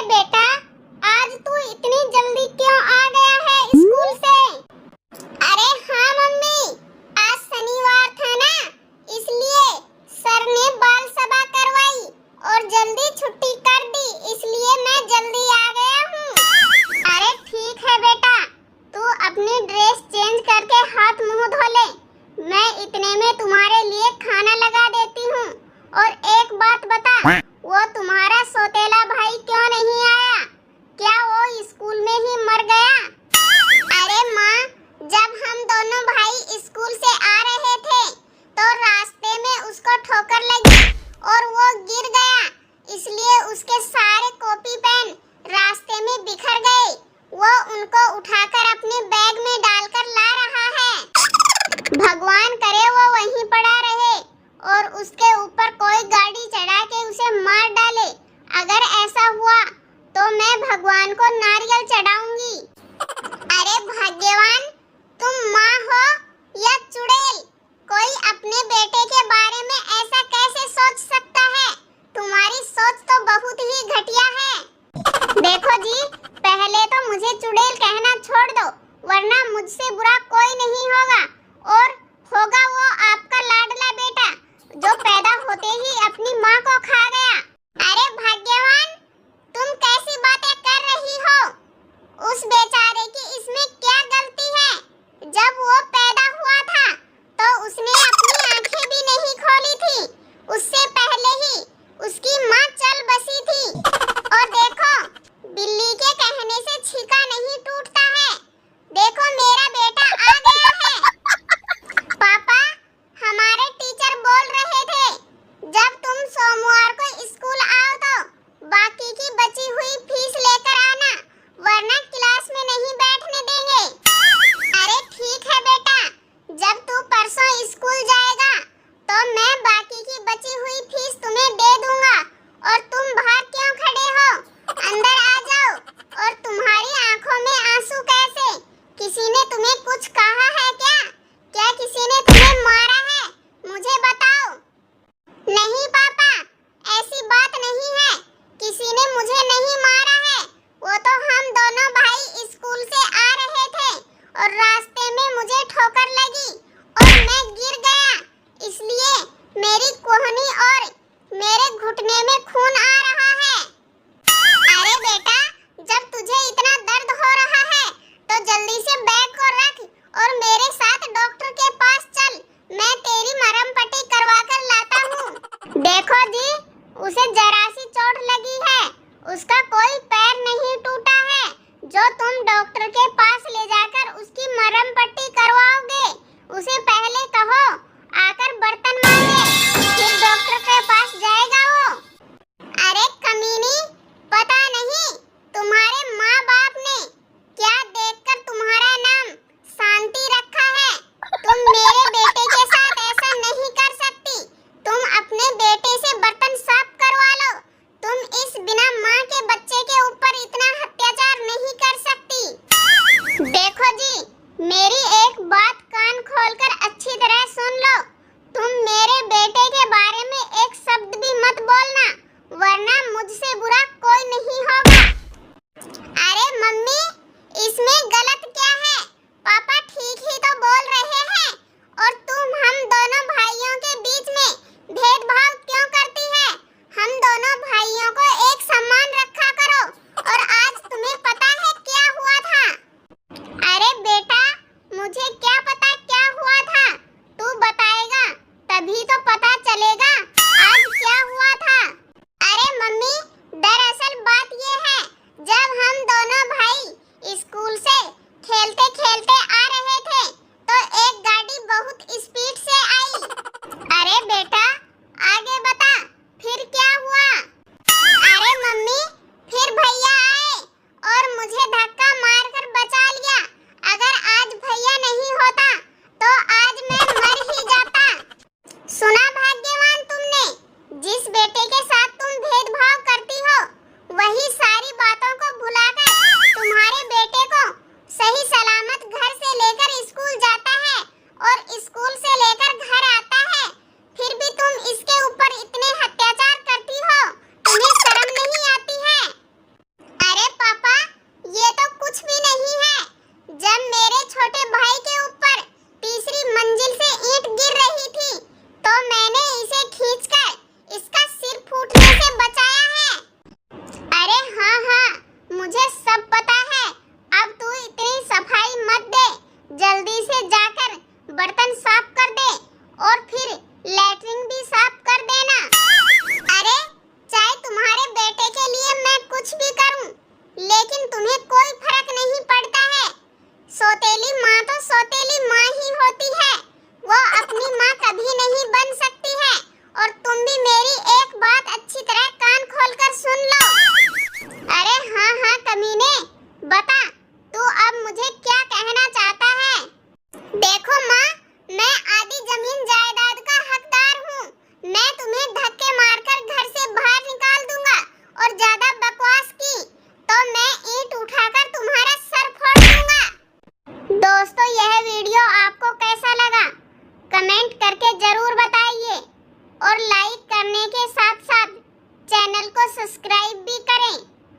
बेटा, आज तू इतनी जल्दी क्यों आ गया है स्कूल से? अरे हाँ मम्मी, आज शनिवार था ना, इसलिए सर ने बाल सभा करवाई और जल्दी छुट्टी कर दी, इसलिए मैं जल्दी आ गया हूँ। अरे ठीक है बेटा, तू अपनी ड्रेस चेंज करके हाथ मुंह धो ले, मैं इतने में तुम्हारे लिए खाना लगा देती हूँ। और एक बात बता, वो तुम्हारा सौतेला भाई क्यों नहीं आया? क्या वो स्कूल में ही मर गया? अरे माँ, जब हम दोनों भाई स्कूल से आ रहे थे तो रास्ते में उसको ठोकर लगी और वो गिर गया, इसलिए उसके सारे कॉपी पेन रास्ते में बिखर गए। वो उनको उठाकर अपने बैग में डालकर ला रहा है। भगवान करे वो वहीं पड़ा रहे और उसके ऊपर कोई गाड़ी चढ़ा के उसे मार डाले। अगर ऐसा हुआ तो मैं भगवान को नारियल चढ़ाऊंगी। अरे भाग्यवान, तुम माँ हो या चुड़ैल? कोई अपने बेटे के बारे में ऐसा कैसे सोच सकता है? तुम्हारी सोच तो बहुत ही घटिया है। देखो जी, पहले तो मुझे चुड़ैल कहना छोड़ दो, वरना मुझसे बुरा कोई नहीं होगा। और होगा वो आपका लाडला बेटा जो पैदा होते ही अपनी माँ को खा गया। अरे भाग्यवान, तुम कैसी बातें कर रही हो? उस बेचारे की इसमें क्या गलती है? जब वो पैदा हुआ था तो उसने अपनी आंखें भी नहीं खोली थी, उससे पहले ही उसकी माँ चल बसी थी। और देखो, बिल्ली के कहने से छीका नहीं टूटता है। देखो, मेरा बेटा आ गया है। पापा, हमारे टीचर बोल रहे थे जब तुम सोमवार को स्कूल आओ तो बाकी की बची हुई फीस लेकर आना, वरना क्लास में नहीं बैठने देंगे। अरे ठीक है बेटा, जब तू परसों स्कूल जाएगा तो मैं बाकी की बची हुई फीस तुम्हें दे दूंगा। और तुम बाहर क्यों खड़े हो? अंदर आ जाओ। और तुम्हारी आंखों में आंसू कैसे? किसी ने तुम्हें कुछ कहा है क्या? क्या किसी ने तुम्हें मारा है? मुझे बताओ। नहीं पापा, ऐसी बात नहीं है, किसी ने मुझे नहीं मारा है। वो तो हम दोनों भाई स्कूल से आ रहे थे और रास्ते में मुझे ठोकर लगी और मैं गिर गया, इसलिए मेरी कोहनी और मेरे घुटने में खून आ रहा है। अरे बेटा, जब तुझे इतना दर्द हो रहा है तो जल्दी से बैग को रख और मेरे साथ डॉक्टर के पास चल, मैं तेरी मरहम पट्टी करवा कर लाता हूँ। देखो जी, उसे जरा सी चोट लगी है, उसका कोई पैर नहीं टूटा है जो तुम डॉक्टर के पास ले जाकर उसकी मरहम पट्टी करवाओगे। उसे पहले कहो आकर बर्तन मांगे, फिर डॉक्टर के पास जाएगा वो। अरे कमीनी, पता नहीं तुम्हारे माँ बाप ने क्या देखकर तुम्हारा नाम शांति रखा है। तुम मेरे बेटे के साथ ऐसा नहीं कर सकती। तुम अपने बेटे से बर्तन साफ करवा लो। तुम इस बिना माँ के बच्चे के ऊपर इतना अत्याचार नहीं कर सकती। देखो जी, मेरी एक बात कान खोलकर अच्छी तरह सुन लो। तुम मेरे बेटे के बारे में एक शब्द भी मत बोलना, वरना मुझसे बुरा कोई नहीं होगा। अरे मम्मी, इसमें गलत क्या है? पापा ठीक ही तो बोल रहे हैं और तुम हम दोनों भाइयों के बीच में भेदभाव क्यों करती है? हम दोनों भाइयों को एक समान रखा करो के साथ साथ चैनल को सब्सक्राइब भी करें।